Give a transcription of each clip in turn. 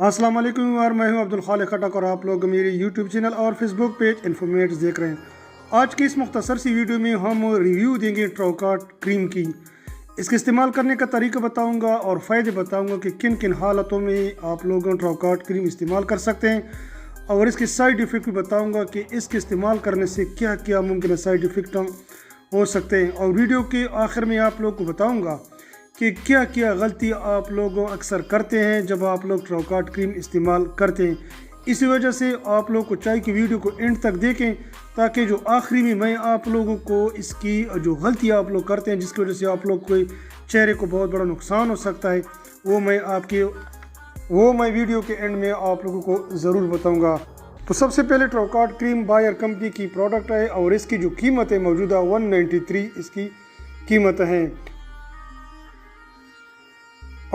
अस्सलाम वालेकुम यार, मैं हूं अब्दुल खालिक खटक और आप लोग मेरे यूट्यूब चैनल और फेसबुक पेज इन्फॉर्मेट्स देख रहे हैं। आज की इस मुख्तसर सी वीडियो में हम रिव्यू देंगे ट्रोकाट क्रीम की। इसके इस्तेमाल करने का तरीका बताऊंगा और फ़ायदे बताऊंगा कि किन किन हालतों में आप लोग ट्रोकाट क्रीम इस्तेमाल कर सकते हैं, और इसके साइड इफ़ेक्ट भी बताऊँगा कि इसके इस्तेमाल करने से क्या क्या मुमकिन साइड इफ़ेक्ट हो सकते हैं। और वीडियो के आखिर में आप लोग को बताऊँगा कि क्या क्या गलती आप लोग अक्सर करते हैं जब आप लोग ट्रोकाट क्रीम इस्तेमाल करते हैं। इसी वजह से आप लोग को चाहिए कि वीडियो को एंड तक देखें, ताकि जो आखिरी में मैं आप लोगों को इसकी जो गलती आप लोग करते हैं जिसकी वजह से आप लोग को चेहरे को बहुत बड़ा नुकसान हो सकता है, वो मैं वीडियो के एंड में आप लोगों को ज़रूर बताऊँगा। तो सबसे पहले ट्रोकाट क्रीम बायर कंपनी की प्रोडक्ट है और इसकी जो कीमत है मौजूदा 193 इसकी कीमत है,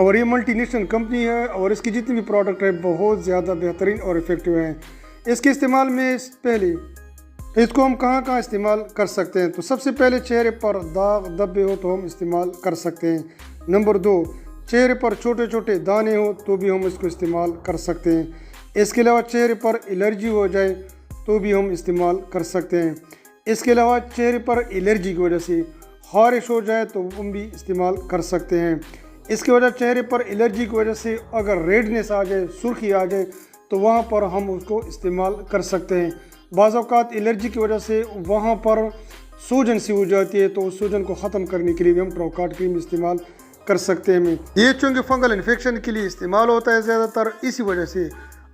और ये मल्टीनेशनल कंपनी है और इसकी जितनी भी प्रोडक्ट है बहुत ज़्यादा बेहतरीन और इफ़ेक्टिव है। इसके इस्तेमाल में पहले इसको हम कहाँ कहाँ इस्तेमाल कर सकते हैं, तो सबसे पहले चेहरे पर दाग धब्बे हो तो हम इस्तेमाल कर सकते हैं। नंबर 2, चेहरे पर छोटे छोटे दाने हो तो भी हम इसको इस्तेमाल कर सकते हैं। इसके अलावा चेहरे पर एलर्जी हो जाए तो भी हम इस्तेमाल कर सकते हैं। इसके अलावा चेहरे पर एलर्जी की वजह से खारिश हो जाए तो हम भी इस्तेमाल कर सकते हैं। इसकी वजह चेहरे पर एलर्जी की वजह से अगर रेडनेस आ जाए, सुर्खी आ जाए, तो वहाँ पर हम उसको इस्तेमाल कर सकते हैं। बाज़ औक़ात एलर्जी की वजह से वहाँ पर सूजन सी हो जाती है, तो उस सूजन को ख़त्म करने के लिए भी हम ट्रोकाट क्रीम इस्तेमाल कर सकते हैं। ये चूँकि फंगल इन्फेक्शन के लिए इस्तेमाल होता है ज़्यादातर, इसी वजह से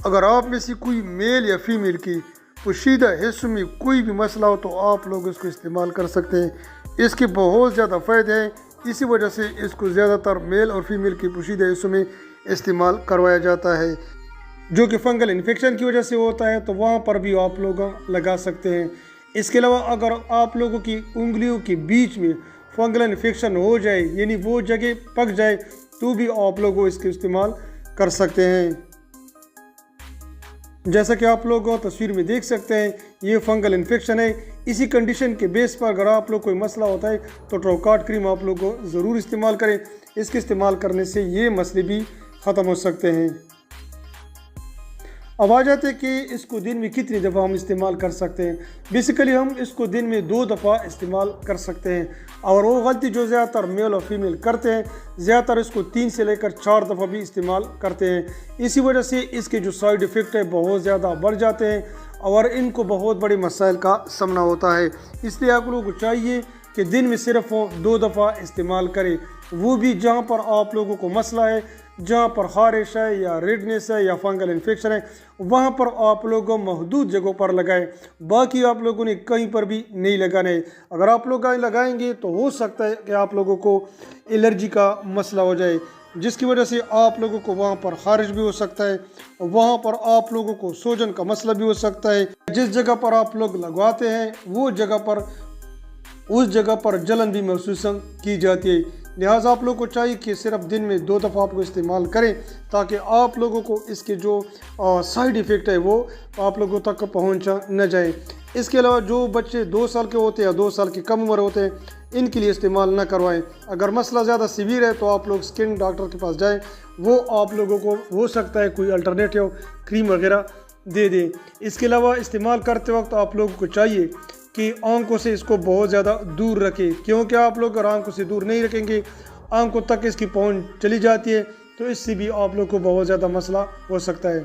अगर आप में से कोई मेल या फीमेल की पोशीदा हिस्सों में कोई भी मसला हो तो आप लोग इसको इस्तेमाल कर सकते हैं। इसके बहुत ज़्यादा फ़ायदे हैं, इसी वजह से इसको ज़्यादातर मेल और फीमेल की पोशीदा हिस्सों में इस्तेमाल करवाया जाता है, जो कि फंगल इन्फेक्शन की वजह से होता है, तो वहाँ पर भी आप लोग लगा सकते हैं। इसके अलावा अगर आप लोगों की उंगलियों के बीच में फंगल इन्फेक्शन हो जाए, यानी वो जगह पक जाए, तो भी आप लोग इसका इस्तेमाल कर सकते हैं। जैसा कि आप लोग तस्वीर में देख सकते हैं, ये फंगल इन्फेक्शन है। इसी कंडीशन के बेस पर अगर आप लोग कोई मसला होता है तो ट्रोकाट क्रीम आप लोग को ज़रूर इस्तेमाल करें। इसके इस्तेमाल करने से ये मसले भी ख़त्म हो सकते हैं। अब आ जाते हैं कि इसको दिन में कितनी दफ़ा हम इस्तेमाल कर सकते हैं। बेसिकली हम इसको दिन में 2 दफ़ा इस्तेमाल कर सकते हैं, और वो गलती जो ज़्यादातर मेल और फीमेल करते हैं, ज़्यादातर इसको 3 से लेकर 4 दफ़ा भी इस्तेमाल करते हैं। इसी वजह से इसके जो साइड इफ़ेक्ट है बहुत ज़्यादा बढ़ जाते हैं और इनको बहुत बड़े मसाइल का सामना होता है। इसलिए आप लोगों को चाहिए कि दिन में सिर्फ 2 दफ़ा इस्तेमाल करें, वो भी जहाँ पर आप लोगों को मसला है, जहाँ पर खारिश है या रेडनेस है या फंगल इन्फेक्शन है, वहाँ पर आप लोग महदूद जगहों पर लगाएं। बाकी आप लोगों ने कहीं पर भी नहीं लगाना है। अगर आप लोग लगाएंगे तो हो सकता है कि आप लोगों को एलर्जी का मसला हो जाए, जिसकी वजह से आप लोगों को वहाँ पर खारिश भी हो सकता है, वहाँ पर आप लोगों को सूजन का मसला भी हो सकता है। जिस जगह पर आप लोग लगवाते हैं वो उस जगह पर जलन भी महसूस की जाती है। लिहाजा आप लोग को चाहिए कि सिर्फ दिन में 2 दफ़ा आपको इस्तेमाल करें, ताकि आप लोगों को इसके जो साइड इफ़ेक्ट है वो आप लोगों तक पहुंचा न जाए। इसके अलावा जो बच्चे 2 साल के होते हैं या 2 साल की कम उम्र होते हैं, इनके लिए इस्तेमाल न करवाएं। अगर मसला ज़्यादा सीवियर है तो आप लोग स्किन डॉक्टर के पास जाएँ, वो आप लोगों को हो सकता है कोई अल्टरनेटिव क्रीम वगैरह दे दें। इसके अलावा इस्तेमाल करते वक्त आप लोगों को चाहिए कि आंखों से इसको बहुत ज़्यादा दूर रखें, क्योंकि आप लोग अगर आंखों से दूर नहीं रखेंगे, आंखों तक इसकी पहुंच चली जाती है, तो इससे भी आप लोग को बहुत ज़्यादा मसला हो सकता है।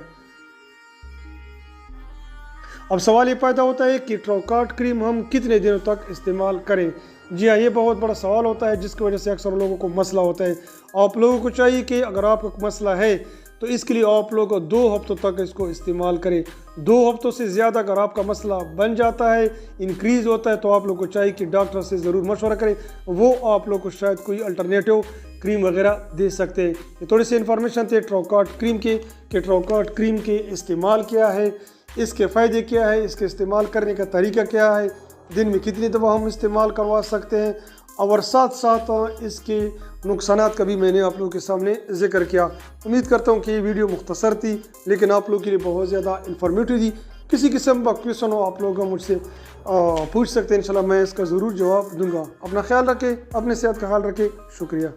अब सवाल ये पैदा होता है कि ट्रोकाट क्रीम हम कितने दिनों तक इस्तेमाल करें। जी हाँ, ये बहुत बड़ा सवाल होता है जिसकी वजह से अक्सर लोगों को मसला होता है। आप लोगों को चाहिए कि अगर आपको मसला है तो इसके लिए आप लोग 2 हफ्तों तक इसको इस्तेमाल करें। 2 हफ्तों से ज़्यादा अगर आपका मसला बन जाता है, इंक्रीज़ होता है, तो आप लोग को चाहिए कि डॉक्टर से ज़रूर मशवरा करें, वो आप लोग को शायद कोई अल्टरनेटिव क्रीम वगैरह दे सकते हैं। ये थोड़ी सी इन्फॉर्मेशन थे ट्रोकाट क्रीम के, कि ट्रोकाट क्रीम के इस्तेमाल क्या है, इसके फ़ायदे क्या है, इसके इस्तेमाल करने का तरीका क्या है, दिन में कितनी दफ़ा हम इस्तेमाल करवा सकते हैं, और साथ साथ इसके नुकसानात का भी मैंने आप लोगों के सामने ज़िक्र किया। उम्मीद करता हूँ कि ये वीडियो मुख्तसर थी, लेकिन आप लोगों के लिए बहुत ज़्यादा इन्फॉर्मेटिव थी। किसी किस्म का क्वेश्चन हो आप लोग मुझसे पूछ सकते हैं, इंशाल्लाह मैं इसका ज़रूर जवाब दूँगा। अपना ख्याल रखें, अपने सेहत का ख्याल रखें। शुक्रिया।